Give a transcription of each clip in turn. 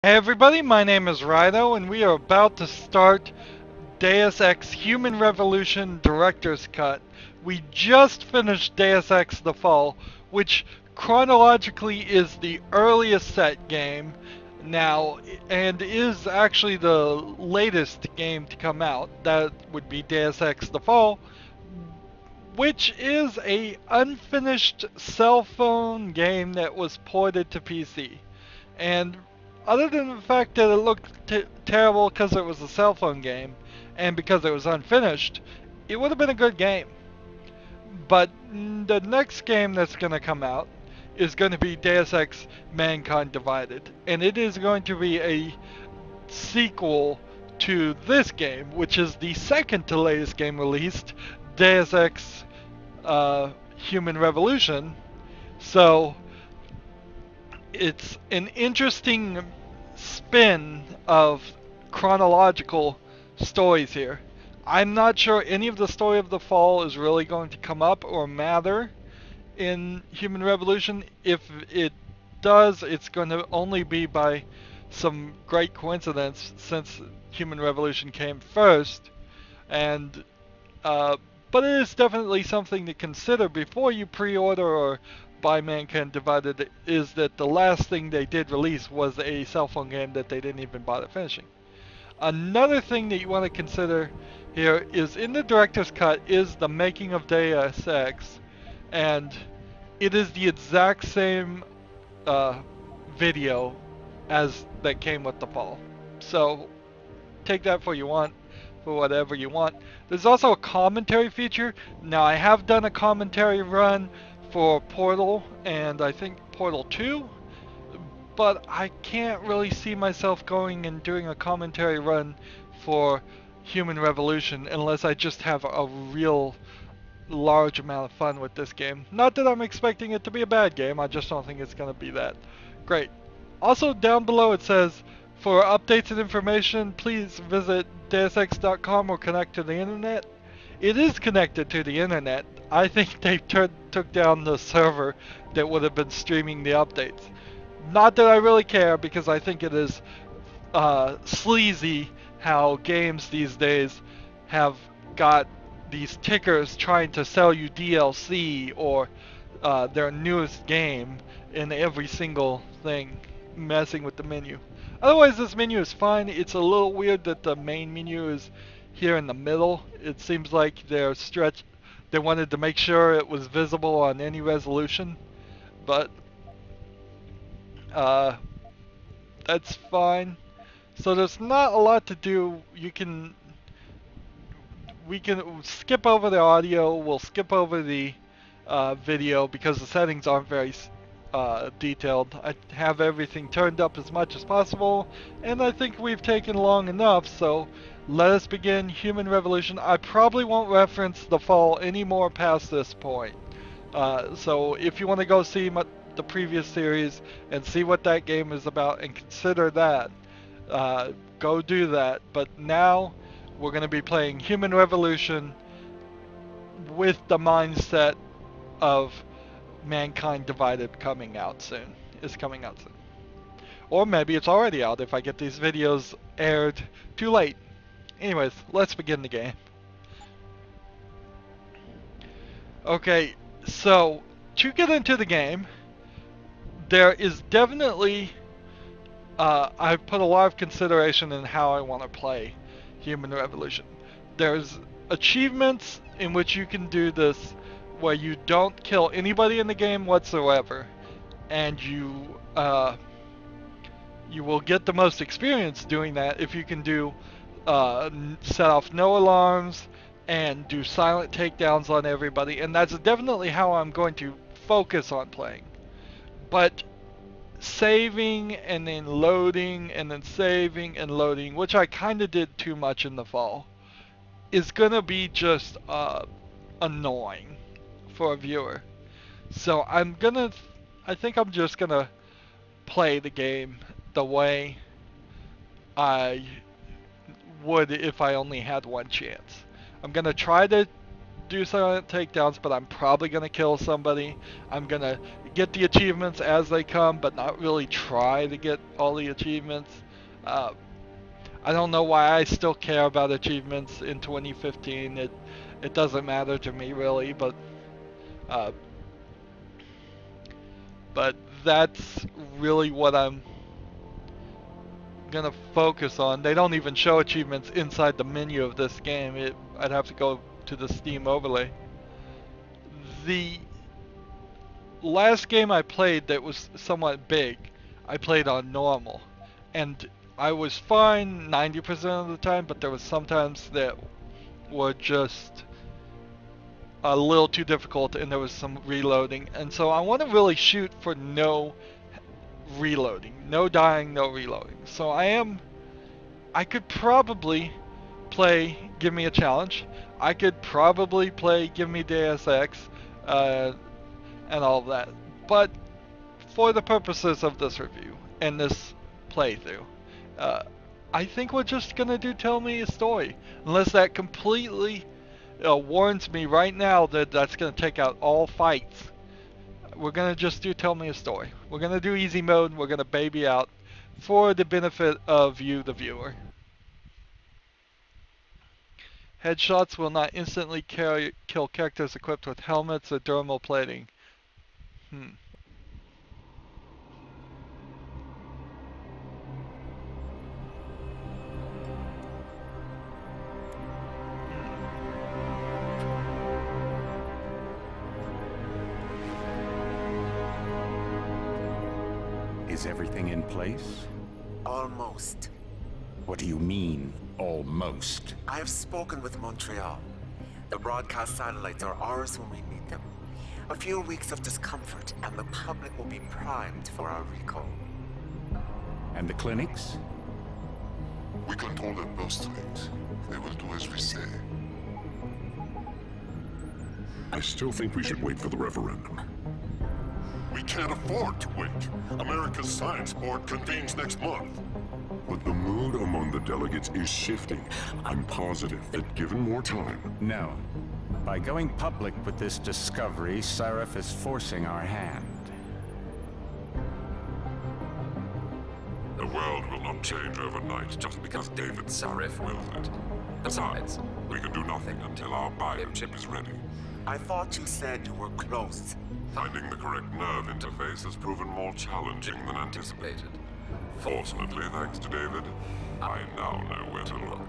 Hey everybody, my name is Rydo, and we are about to start Deus Ex Human Revolution Director's Cut. We just finished Deus Ex The Fall, which chronologically is the earliest set game now, and is actually the latest game to come out. That would be Deus Ex The Fall, which is a unfinished cell phone game that was ported to PC. And other than the fact that it looked terrible because it was a cell phone game and because it was unfinished, it would have been a good game. But the next game that's going to come out is going to be Deus Ex Mankind Divided. And it is going to be a sequel to this game, which is the second to latest game released, Deus Ex Human Revolution. So it's an interesting spin of chronological stories here. I'm not sure any of the story of the fall is really going to come up or matter in Human Revolution. If it does, it's going to only be by some great coincidence since Human Revolution came first. And uh, but it is definitely something to consider before you pre-order or buy Mankind Divided, is that the last thing they did release was a cell phone game that they didn't even bother finishing. Another thing that you want to consider here is in the director's cut is the making of Deus Ex, and it is the exact same uh, video as that came with the fall. So take that for you want, for whatever you want. There's also a commentary feature. Now I have done a commentary run for Portal and I think Portal 2, but I can't really see myself going and doing a commentary run for Human Revolution unless I just have a real large amount of fun with this game. Not that I'm expecting it to be a bad game, I just don't think it's going to be that great. Also, down below it says, for updates and information, please visit deusx.com or connect to the internet. It is connected to the internet. I think they took down the server that would have been streaming the updates. Not that I really care, because I think it is sleazy how games these days have got these tickers trying to sell you DLC or their newest game in every single thing, messing with the menu. Otherwise, this menu is fine. It's a little weird that the main menu is here in the middle. It seems like they wanted to make sure it was visible on any resolution, but uh, that's fine. So there's not a lot to do. We can skip over the audio. We'll skip over the video because the settings aren't very detailed. I have everything turned up as much as possible, and I think we've taken long enough, so let us begin Human Revolution. I probably won't reference The Fall anymore past this point. So if you want to go see the previous series and see what that game is about and consider that, go do that. But now we're going to be playing Human Revolution with the mindset of Mankind Divided coming out soon. Is coming out soon. Or maybe it's already out if I get these videos aired too late. Anyways, let's begin the game. Okay, so to get into the game, there is definitely I put a lot of consideration in how I want to play Human Revolution. There's achievements in which you can do this where you don't kill anybody in the game whatsoever, and you will get the most experience doing that if you can do set off no alarms and do silent takedowns on everybody, and that's definitely how I'm going to focus on playing. But saving and then loading and then saving and loading, which I kind of did too much in the fall, is gonna be just annoying for a viewer. So I think I'm just gonna play the game the way I would if I only had one chance. I'm gonna try to do silent takedowns, but I'm probably gonna kill somebody. I'm gonna get the achievements as they come, but not really try to get all the achievements. I don't know why I still care about achievements in 2015. It doesn't matter to me really, uh, but that's really what I'm gonna focus on. They don't even show achievements inside the menu of this game. I'd have to go to the Steam overlay. The last game I played that was somewhat big, I played on normal, and I was fine 90% of the time, but there was sometimes that were just a little too difficult and there was some reloading, and so I want to really shoot for no reloading, no dying, no reloading. So I could probably play Give Me a Challenge. I could probably play Give Me Deus Ex, and all of that. But for the purposes of this review and this playthrough, I think we're just gonna do Tell Me a Story, unless that completely warns me right now that that's gonna take out all fights. We're gonna just do Tell Me a Story. We're gonna do easy mode. We're gonna baby out for the benefit of you, the viewer. Headshots will not instantly kill characters equipped with helmets or dermal plating. Is everything in place? Almost. What do you mean, almost? I have spoken with Montreal. The broadcast satellites are ours when we need them. A few weeks of discomfort, and the public will be primed for our recall. And the clinics? We control their purse strings. They will do as we say. I still think we should wait for the referendum. We can't afford to wait. America's Science Board convenes next month. But the mood among the delegates is shifting. I'm positive that given more time... No. By going public with this discovery, Sarif is forcing our hand. The world will not change overnight just because David Sarif wills it. Besides, we can do nothing until our biochip is ready. I thought you said you were close. Finding the correct nerve interface has proven more challenging than anticipated. Fortunately, thanks to David, I now know where to look.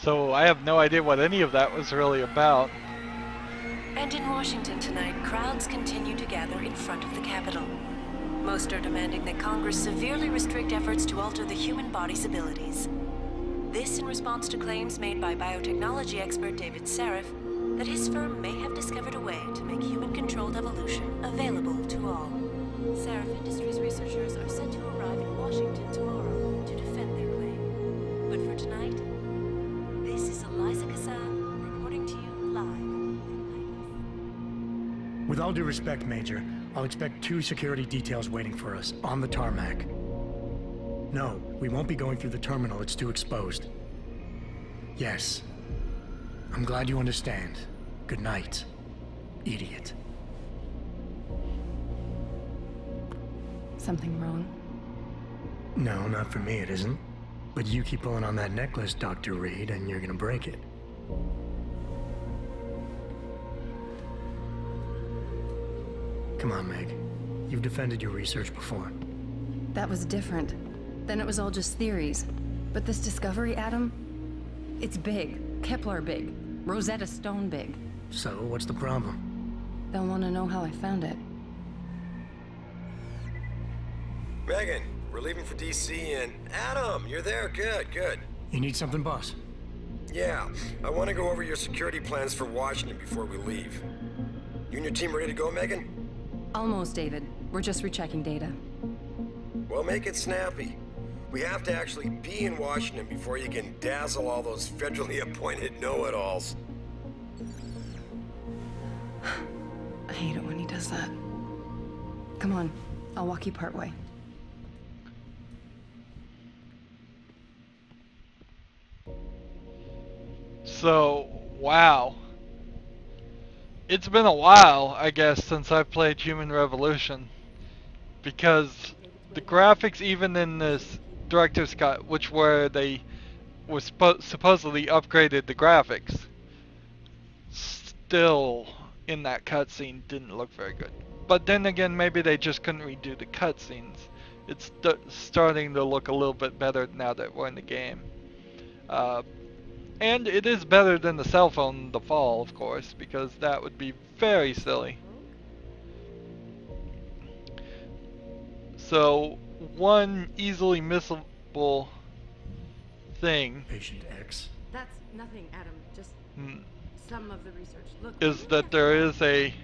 So I have no idea what any of that was really about. And in Washington tonight, crowds continue to gather in front of the Capitol. Most are demanding that Congress severely restrict efforts to alter the human body's abilities. This in response to claims made by biotechnology expert David Sarif that his firm may have discovered a way to make human-controlled evolution available to all. Sarif Industries researchers are set to arrive in Washington tomorrow to defend their claim. But for tonight, this is Eliza Kassan reporting to you live. With all due respect, Major, I'll expect 2 security details waiting for us on the tarmac. No, we won't be going through the terminal. It's too exposed. Yes. I'm glad you understand. Good night, idiot. Something wrong? No, not for me, it isn't. But you keep pulling on that necklace, Dr. Reed, and you're gonna break it. Come on, Meg. You've defended your research before. That was different. Then it was all just theories. But this discovery, Adam, it's big. Kepler big. Rosetta Stone big. So, what's the problem? They'll want to know how I found it. Megan, we're leaving for DC and... Adam, you're there. Good, good. You need something, boss? Yeah, I want to go over your security plans for Washington before we leave. You and your team ready to go, Megan? Almost, David. We're just rechecking data. Well, make it snappy. We have to actually be in Washington before you can dazzle all those federally appointed know-it-alls. I hate it when he does that. Come on, I'll walk you part way. So, wow. It's been a while, I guess, since I played Human Revolution. Because the graphics, even in this director's cut, which where they was supposedly upgraded the graphics, still in that cutscene didn't look very good. But then again, maybe they just couldn't redo the cutscenes. It's starting to look a little bit better now that we're in the game. And it is better than the cell phone The Fall, of course, because that would be very silly. So, one easily missable thing Patient X. That's nothing, Adam. Just some of the research. Look, is that there is a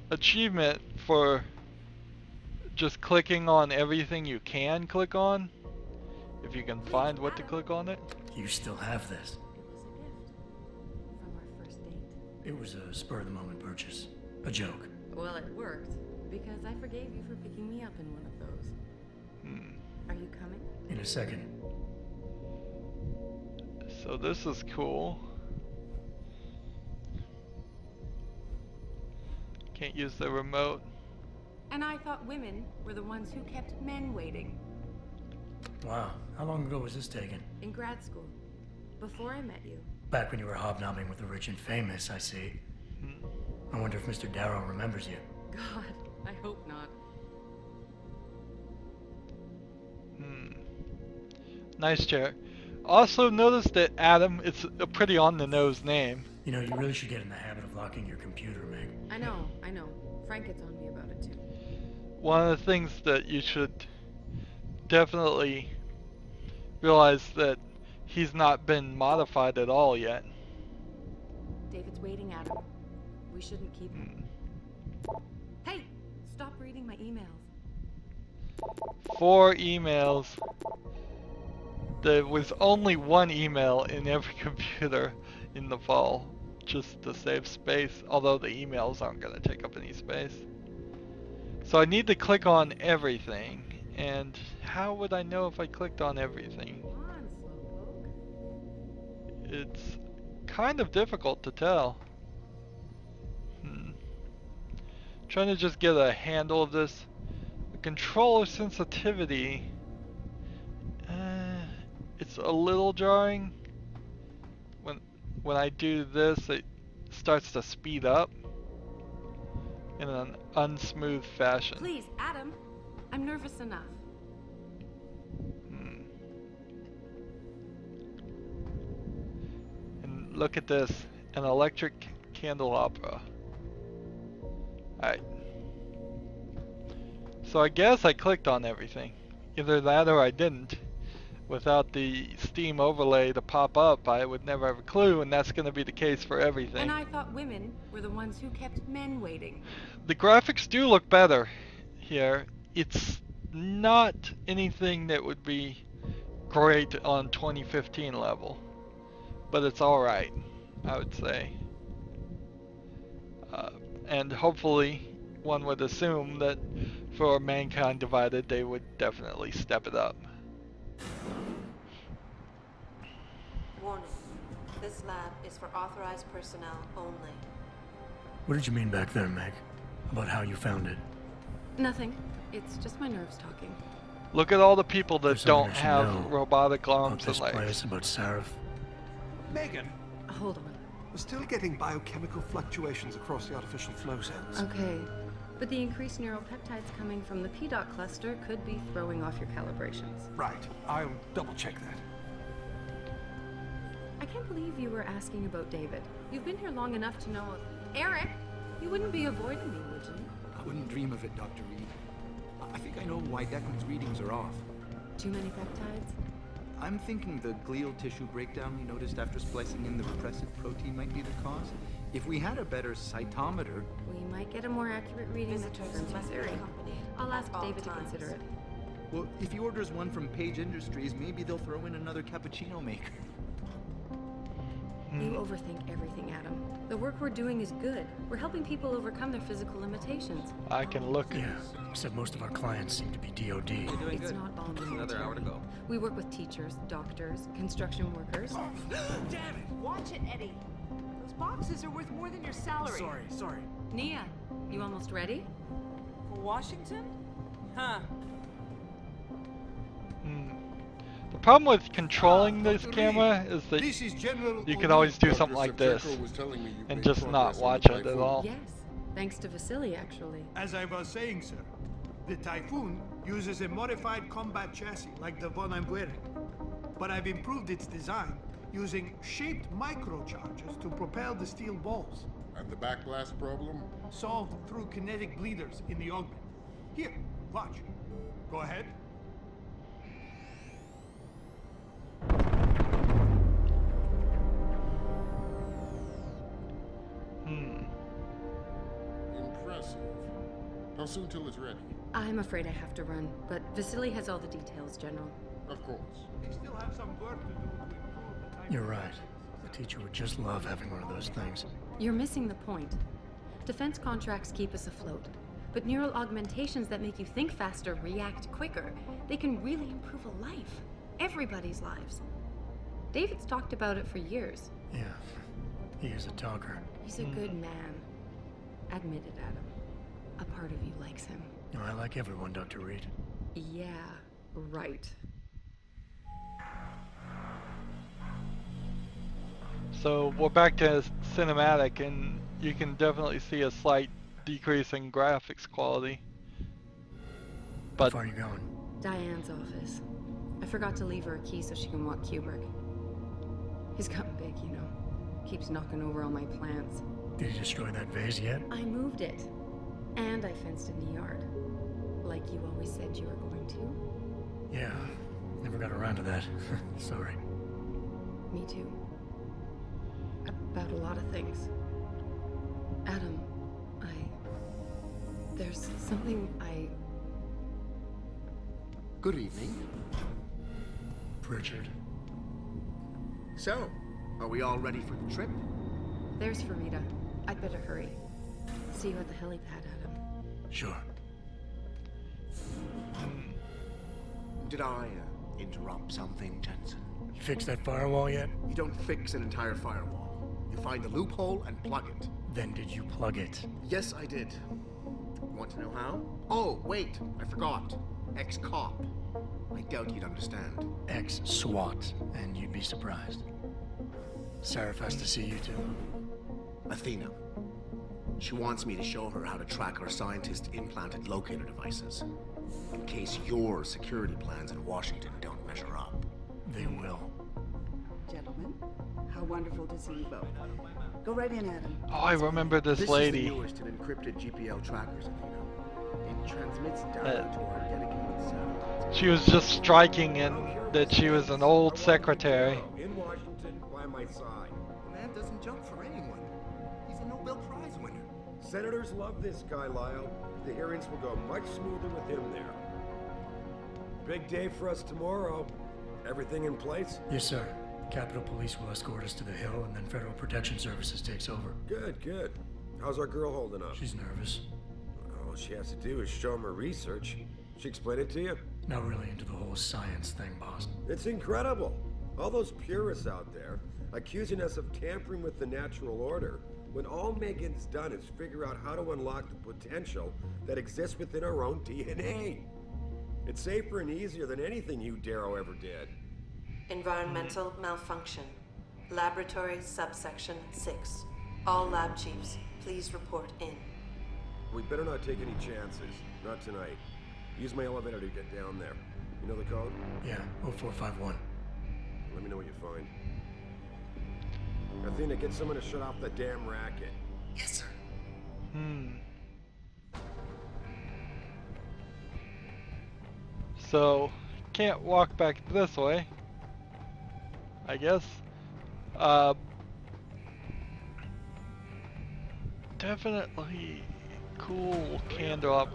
achievement for just clicking on everything you can click on, if you can find what to click on it. You still have this. It was a gift from our first date. It was a spur-of-the-moment purchase. A joke. Well, it worked because I forgave you for picking me up in one of those. Are you coming? In a second. So this is cool. Can't use the remote. And I thought women were the ones who kept men waiting. Wow. How long ago was this taken? In grad school. Before I met you. Back when you were hobnobbing with the rich and famous, I see. I wonder if Mr. Darrow remembers you. God, I hope not. Nice chair. Also notice that Adam, it's a pretty on-the-nose name. You know, you really should get in the habit of locking your computer, Meg. I know. Frank gets on me about it too. One of the things that you should definitely realize that he's not been modified at all yet. David's waiting, Adam. We shouldn't keep him. Hey! Stop reading my emails. 4 emails. There was only 1 email in every computer in the fall, just to save space, although the emails aren't going to take up any space. So I need to click on everything, and how would I know if I clicked on everything? Come on, slowpoke. It's kind of difficult to tell. Trying to just get a handle of this. The controller sensitivity, it's a little jarring. When I do this, it starts to speed up in an unsmooth fashion. Please, Adam. I'm nervous enough. And look at this, an electric candelabra. Alright. So I guess I clicked on everything. Either that or I didn't. Without the Steam overlay to pop up, I would never have a clue, and that's going to be the case for everything. And I thought women were the ones who kept men waiting. The graphics do look better here. It's not anything that would be great on 2015 level, but it's alright, I would say. And hopefully, one would assume that for Mankind Divided, they would definitely step it up. Warning. This lab is for authorized personnel only. What did you mean back there, Meg? About how you found it? Nothing. It's just my nerves talking. Look at all the people that There's something don't I should have know robotic about arms this and legs. place, about Sarif. Megan, Hold on. we're still getting biochemical fluctuations across the artificial flow cells. Okay. But the increased neural peptides coming from the PDOT cluster could be throwing off your calibrations. Right. I'll double check that. I can't believe you were asking about David. You've been here long enough to know... Eric! You wouldn't be avoiding me, would you? I wouldn't dream of it, Dr. Reed. I think I know why Declan's readings are off. Too many peptides? I'm thinking the glial tissue breakdown we noticed after splicing in the repressive protein might be the cause. If we had a better cytometer... We might get a more accurate reading that Visitors confirms must be theory. accompanied I'll at ask all David to times. consider it. Well, if he orders one from Page Industries, maybe they'll throw in another cappuccino maker. You overthink everything, Adam. The work we're doing is good. We're helping people overcome their physical limitations. I can look. Yeah, except most of our clients seem to be DOD. It's not all military. Another hour to go. We work with teachers, doctors, construction workers. Damn it! Watch it, Eddie. Those boxes are worth more than your salary. Sorry. Nia, you almost ready? For Washington? Huh. The problem with controlling this camera is that This is General you could always do Dr. something like this Shevchenko was telling me you've and made just not progress on watch the it at Typhoon. all. Yes, thanks to Vasily, actually. As I was saying, sir, the Typhoon uses a modified combat chassis like the one I'm wearing. But I've improved its design using shaped microcharges to propel the steel balls. And the backblast problem? Solved through kinetic bleeders in the augment. Here, watch. Go ahead. Impressive. How soon till it's ready? I'm afraid I have to run, but Vasily has all the details, General. Of course. They still have some work to do to improve the Typhoon. You're right. The teacher would just love having one of those things. You're missing the point. Defense contracts keep us afloat, but neural augmentations that make you think faster, react quicker, they can really improve a life. Everybody's lives. David's talked about it for years. Yeah, he is a talker. He's a good man. Admit it, Adam. A part of you likes him. You know, I like everyone, Dr. Reed. Yeah, right. So we're back to cinematic, and you can definitely see a slight decrease in graphics quality. How But far are you going? Diane's office. I forgot to leave her a key so she can walk Kubrick. He's gotten big, you know. Keeps knocking over all my plants. Did you destroy that vase yet? I moved it. And I fenced in the yard. Like you always said you were going to. Yeah, never got around to that. Sorry. Me too. About a lot of things. Adam, there's something Good evening. Pritchard. So, are we all ready for the trip? There's Farida. I'd better hurry. See you at the helipad, Adam. Sure. Did I interrupt something, Jensen? You fixed that firewall yet? You don't fix an entire firewall. You find the loophole and plug it. Then did you plug it? Yes, I did. Want to know how? Oh, wait, I forgot. Ex-cop. I doubt you'd understand. Ex-SWAT, and you'd be surprised. Sarif has to see you too. Athena. She wants me to show her how to track our scientist-implanted locator devices. In case your security plans in Washington don't measure up. They will. Gentlemen, how wonderful to see you both. Go right in, Adam. oh, I remember this This lady. is the newest in encrypted GPL trackers, Athena. It transmits data to our dedicated satellites. She was just striking in that she was an old secretary. In Washington, by my side. The man doesn't jump for anyone. He's a Nobel Prize winner. Senators love this guy, Lyle. The hearings will go much smoother with him there. Big day for us tomorrow. Everything in place? Yes, sir. Capitol Police will escort us to the Hill, and then Federal Protection Services takes over. Good, good. How's our girl holding up? She's nervous. All she has to do is show him her research. She explain it to you? Not really into the whole science thing, boss. It's incredible. All those purists out there accusing us of tampering with the natural order, when all Megan's done is figure out how to unlock the potential that exists within our own DNA. It's safer and easier than anything you Darrow ever did. Environmental malfunction. Laboratory subsection 6. All lab chiefs, please report in. We better not take any chances. Not tonight. Use my elevator to get down there. You know the code? Yeah, 0451. Let me know what you find. Athena, get someone to shut off the damn racket. Yes, sir. So, can't walk back this way, I guess. Definitely cool candle up.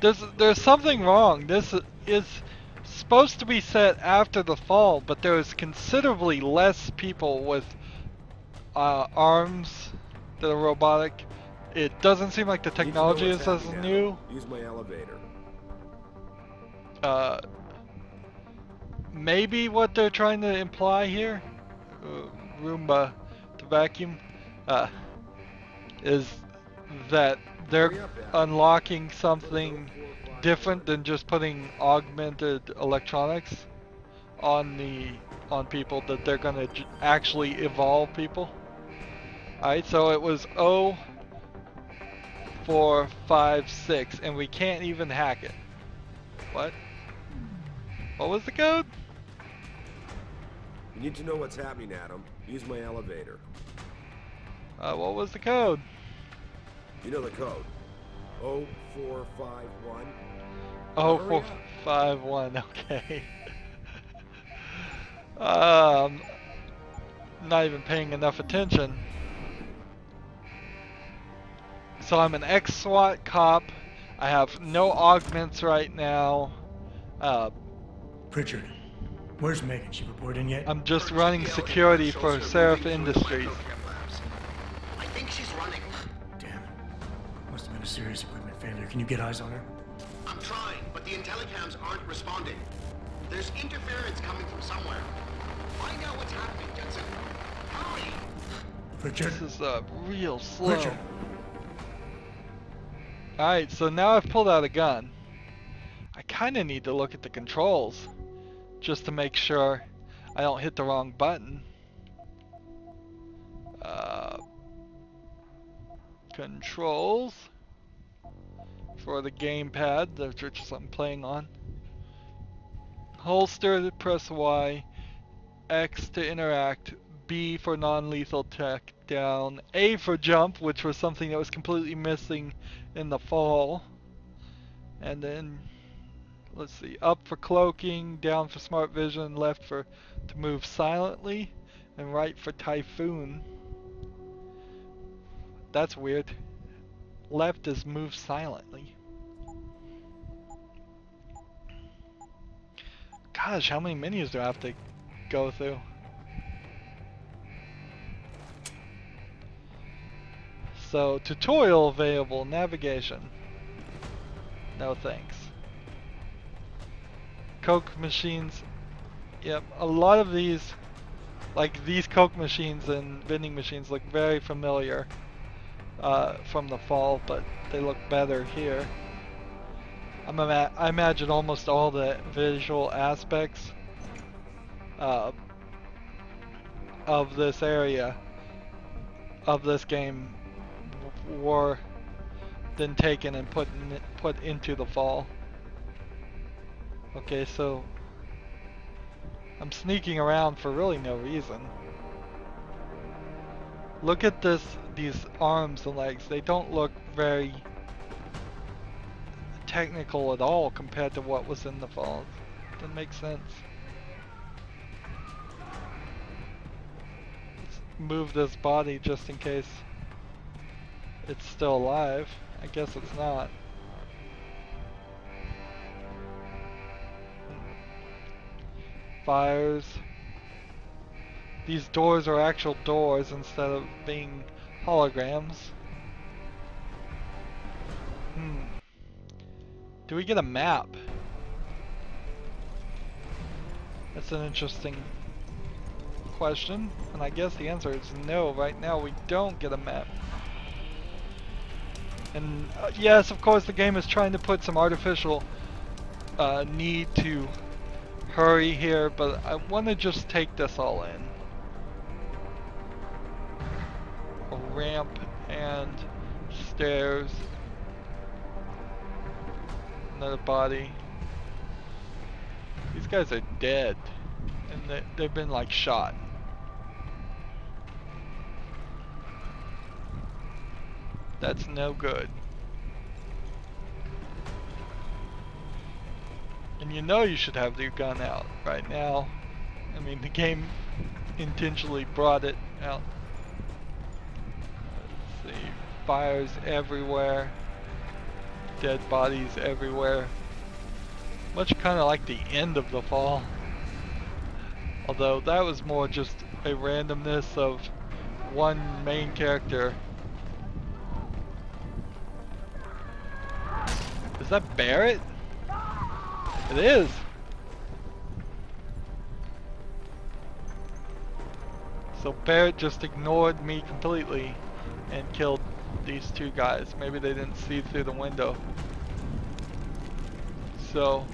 There's something wrong. This is supposed to be set after the fall, but there's considerably less people with arms that are robotic. It doesn't seem like the technology is as new. Use my elevator. Maybe what they're trying to imply here, Roomba to vacuum, is that they're unlocking something different than just putting augmented electronics on people, that they're gonna actually evolve people. Alright, so it was 0456 and we can't even hack it. What? What was the code? You need to know what's happening, Adam. Use my elevator. What was the code? You know the code. 0451. 0451, okay. Not even paying enough attention. So I'm an ex-SWAT cop. I have no augments right now. Pritchard, where's Megan? She report in yet? I'm just running security for Seraph Industries. I think she's running. Damn. Must have been a serious equipment failure. Can you get eyes on her? I'm trying, but the intellicams aren't responding. There's interference coming from somewhere. Find out what's happening, Jensen. Hurry! Pritchard? This is real slow. Pritchard. Alright, so now I've pulled out a gun. I kinda need to look at the controls, just to make sure I don't hit the wrong button. Controls for the gamepad, which I'm playing on. Holster, press Y. X to interact. B for non-lethal tech down. A for jump, which was something that was completely missing in the fall. And then, let's see, up for cloaking, down for smart vision, left for to move silently, and right for typhoon. That's weird. Left is move silently. Gosh, how many menus do I have to go through? So, tutorial available, navigation. No thanks. Coke machines. Yep, a lot of these, like these Coke machines and vending machines, look very familiar from the fall, but they look better here. I imagine almost all the visual aspects of this area, of this game, were then taken and put into the fall. Okay, so I'm sneaking around for really no reason. Look at these arms and legs. They don't look very technical at all compared to what was in the fall. Doesn't make sense. Let's move this body just in case it's still alive. I guess it's not. Fires. These doors are actual doors instead of being holograms. Do we get a map? That's an interesting question, and I guess the answer is no. Right now we don't get a map. And yes, of course the game is trying to put some artificial need to hurry here, but I want to just take this all in. A ramp and stairs. Another body. These guys are dead, and they've been like shot. That's no good. And you know you should have your gun out right now. I mean, the game intentionally brought it out. Let's see. Fires everywhere. Dead bodies everywhere. Much kind of like the end of the fall. Although that was more just a randomness of one main character. Is that Barrett? It is. So Barrett just ignored me completely and killed these two guys. Maybe they didn't see through the window. So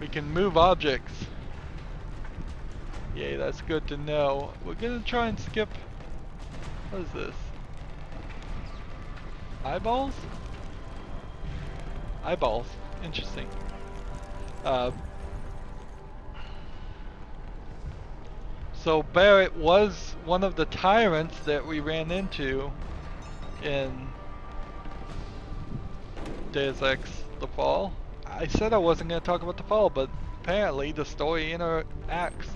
we can move objects. Yay, that's good to know. We're gonna try and skip. What is this? Eyeballs? Eyeballs. Interesting. So Barrett was one of the tyrants that we ran into in Deus Ex: The Fall. I said I wasn't going to talk about The Fall, but apparently the story interacts.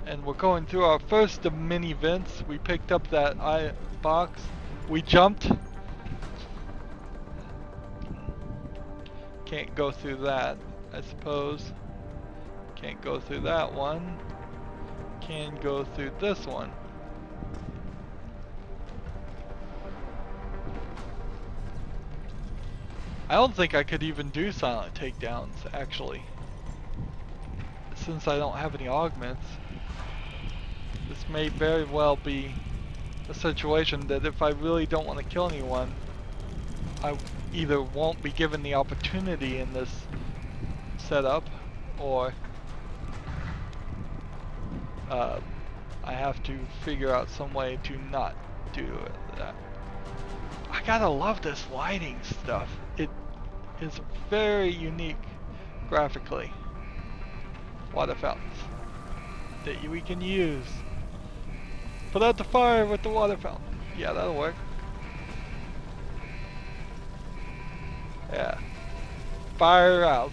And we're going through our first of mini events. We picked up that eye box. We jumped. Can't go through that, I suppose. Can't go through that one. Can go through this one. I don't think I could even do silent takedowns, actually. Since I don't have any augments. This may very well be a situation that if I really don't want to kill anyone, I either won't be given the opportunity in this setup, or I have to figure out some way to not do that. I gotta love this lighting stuff. It is very unique graphically. Water fountains that we can use. Put out the fire with the water fountain. Yeah, that'll work. Yeah. Fire out.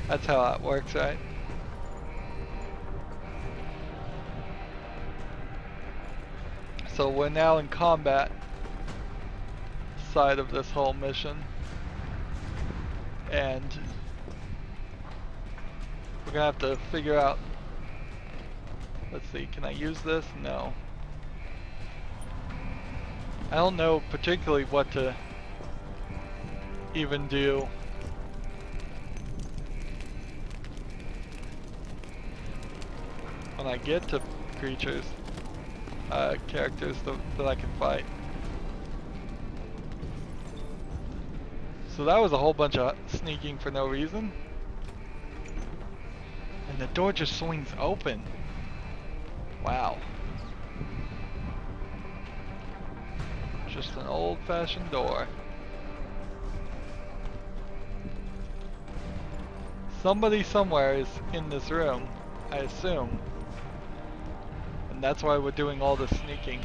That's how that works, right? So we're now in combat side of this whole mission. And we're gonna have to figure out, let's see, can I use this? No. I don't know particularly what to even do. When I get to creatures, characters that I can fight. So that was a whole bunch of sneaking for no reason. And the door just swings open. Wow. Just an old-fashioned door. Somebody somewhere is in this room, I assume. And that's why we're doing all this sneaking.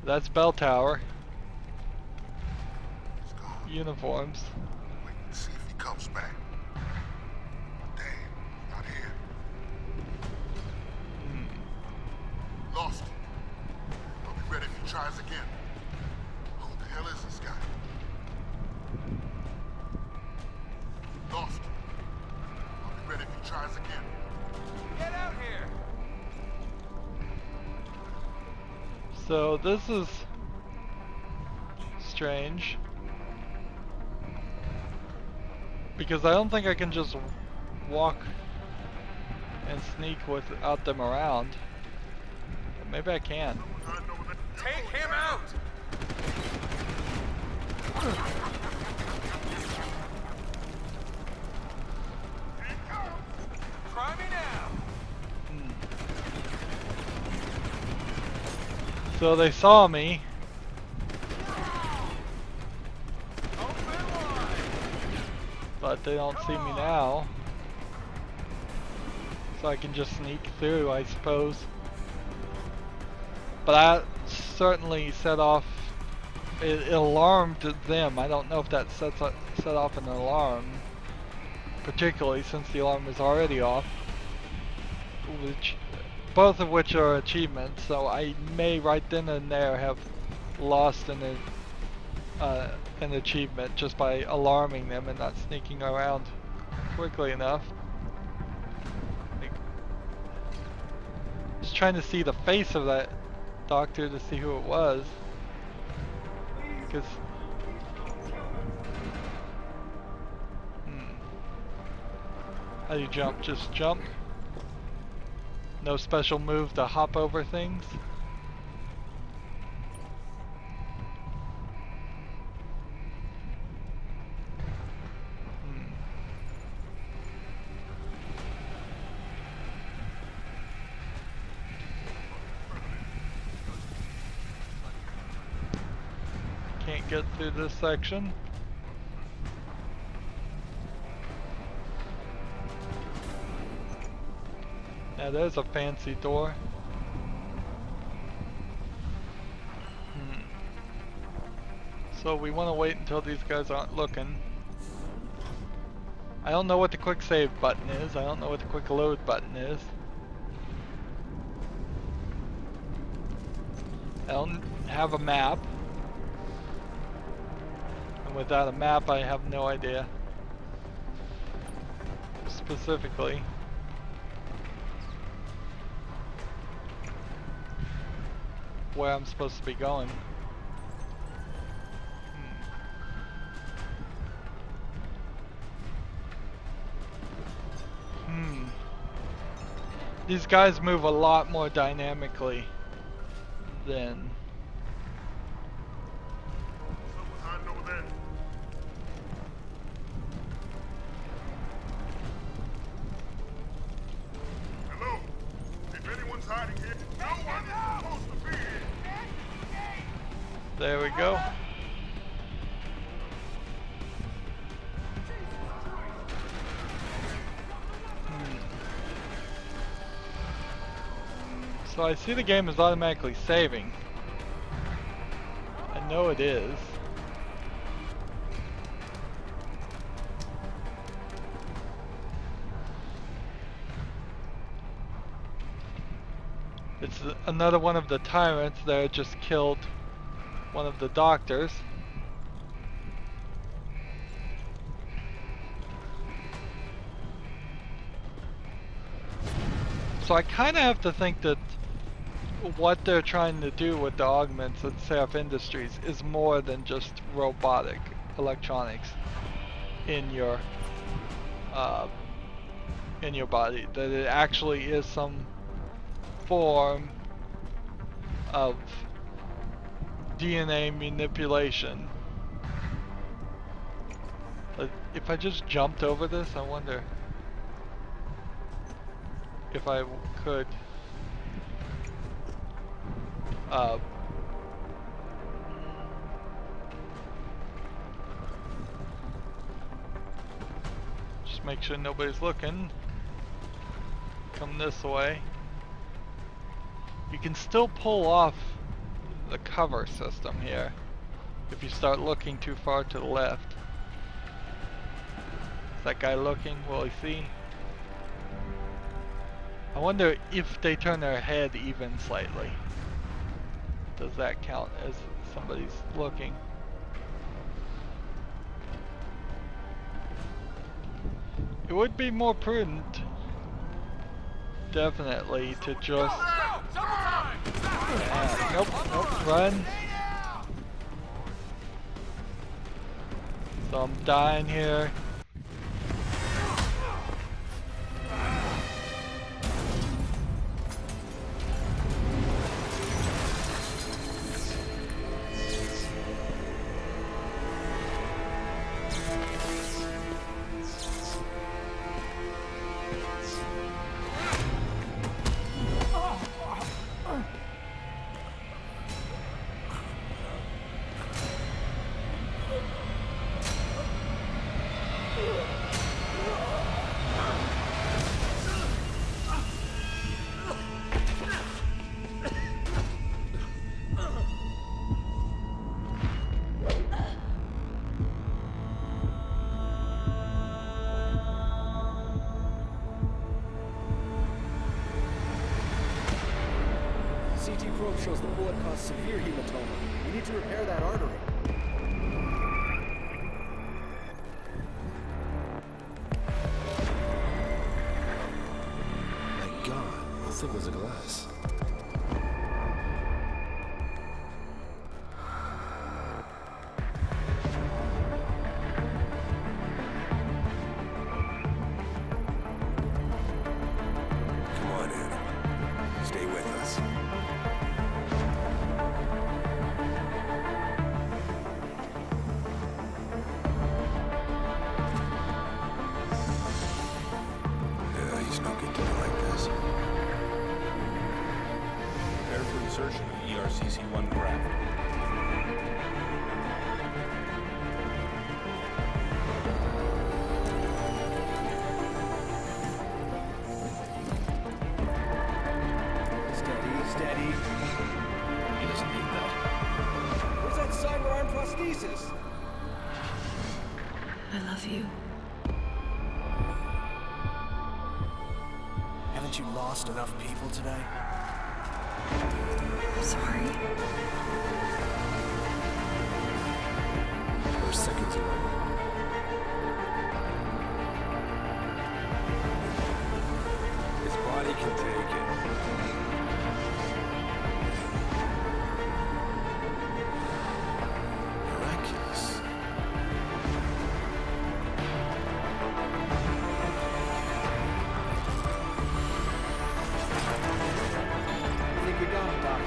That's Bell Tower. Uniforms. Wait and see if he comes back. Damn, not here. Lost him. I'll be ready if he tries again. Who the hell is this guy? Lost him. I'll be ready if he tries again. Get out here! So this is strange. Because I don't think I can just walk and sneak without them around. But maybe I can. Take him out! Try me now! So they saw me. But they don't see me now. So I can just sneak through, I suppose. But that certainly set off, it alarmed them. I don't know if that set off an alarm, particularly since the alarm was already off. Both of which are achievements, so I may right then and there have lost an achievement just by alarming them and not sneaking around quickly enough. was trying to see the face of that doctor to see who it was. Because... How do you jump? Just jump? No special move to hop over things? Can't get through this section. Now there's a fancy door. So we want to wait until these guys aren't looking. I don't know what the quick save button is. I don't know what the quick load button is. I don't have a map. And without a map, I have no idea specifically where I'm supposed to be going. These guys move a lot more dynamically than... Hello? If anyone's hiding here, no one is supposed to be here. There we go. So I see the game is automatically saving. I know it is. It's another one of the tyrants that just killed one of the doctors. So I kind of have to think that what they're trying to do with the augments at Seraph Industries is more than just robotic electronics in your body. That it actually is some form of DNA manipulation. But if I just jumped over this, I wonder if I could just make sure nobody's looking. Come this way. You can still pull off the cover system here if you start looking too far to the left. Is that guy looking? Will he see? I wonder if they turn their head even slightly. Does that count as somebody's looking? It would be more prudent, definitely, to just... Yeah, nope, run. So I'm dying here. Shows the bullet caused severe hematoma. We need to repair that artery. My God, how thick was the glass? insertion of ERCC-1 craft. Steady. He doesn't need that. Where's that cyber arm prosthesis? I love you. Haven't you lost enough people today? I'm sorry. We're seconds away. His body can take it. Miraculous. I think we got him, Doc.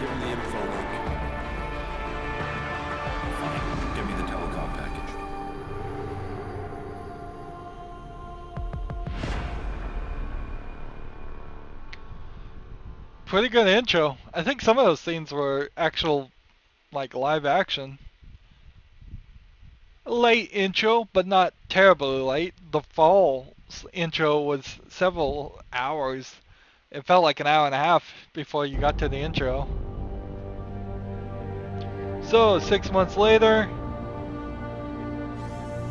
Give him the info link. Fine. Give me the telecom package. Pretty good intro. I think some of those scenes were actual, like, live action. Late intro, but not terribly late. The fall intro was several hours. It felt like an hour and a half before you got to the intro. So, 6 months later,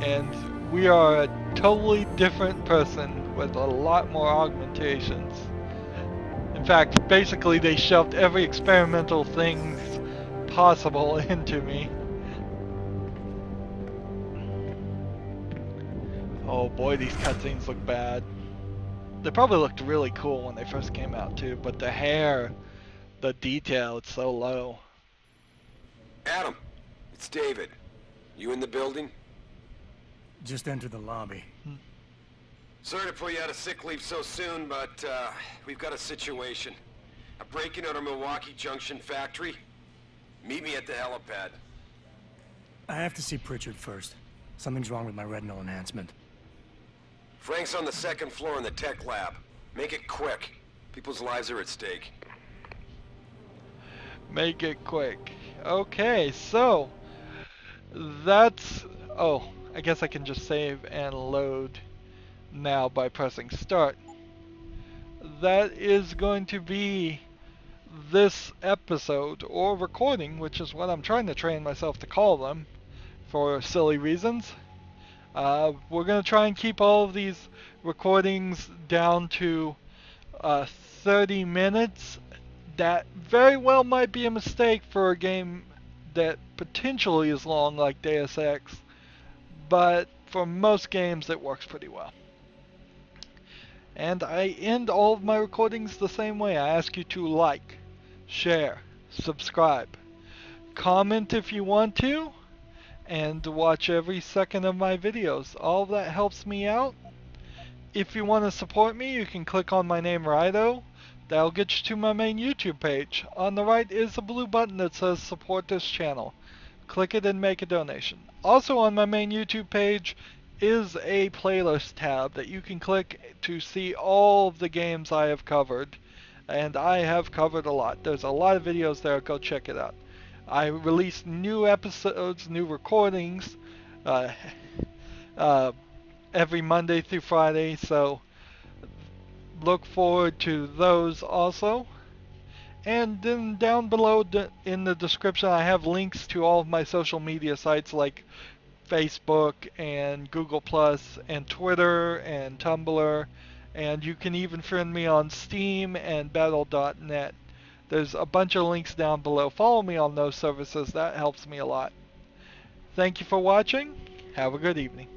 and we are a totally different person with a lot more augmentations. In fact, basically they shoved every experimental thing possible into me. Oh boy, these cutscenes look bad. They probably looked really cool when they first came out too, but the hair, the detail, it's so low. Adam, it's David. You in the building? Just enter the lobby. Sorry to put you out of sick leave so soon, but we've got a situation. A break-in at our Milwaukee Junction factory. Meet me at the helipad. I have to see Pritchard first. Something's wrong with my retinal enhancement. Frank's on the second floor in the tech lab. Make it quick. People's lives are at stake. Make it quick. Okay, so that's... Oh, I guess I can just save and load now by pressing start. That is going to be this episode, or recording, which is what I'm trying to train myself to call them for silly reasons. We're going to try and keep all of these recordings down to 30 minutes. That very well might be a mistake for a game that potentially is long like Deus Ex, but for most games it works pretty well. And I end all of my recordings the same way. I ask you to like, share, subscribe, comment if you want to, and watch every second of my videos. All of that helps me out. If you want to support me, you can click on my name, Rydo. That'll get you to my main YouTube page. On the right is a blue button that says support this channel. Click it and make a donation. Also on my main YouTube page is a playlist tab that you can click to see all of the games I have covered. And I have covered a lot. There's a lot of videos there. Go check it out. I release new episodes, new recordings every Monday through Friday, so look forward to those also. And then down below in the description I have links to all of my social media sites like Facebook and Google Plus and Twitter and Tumblr, and you can even friend me on Steam and Battle.net. There's a bunch of links down below. Follow me on those services. That helps me a lot. Thank you for watching. Have a good evening.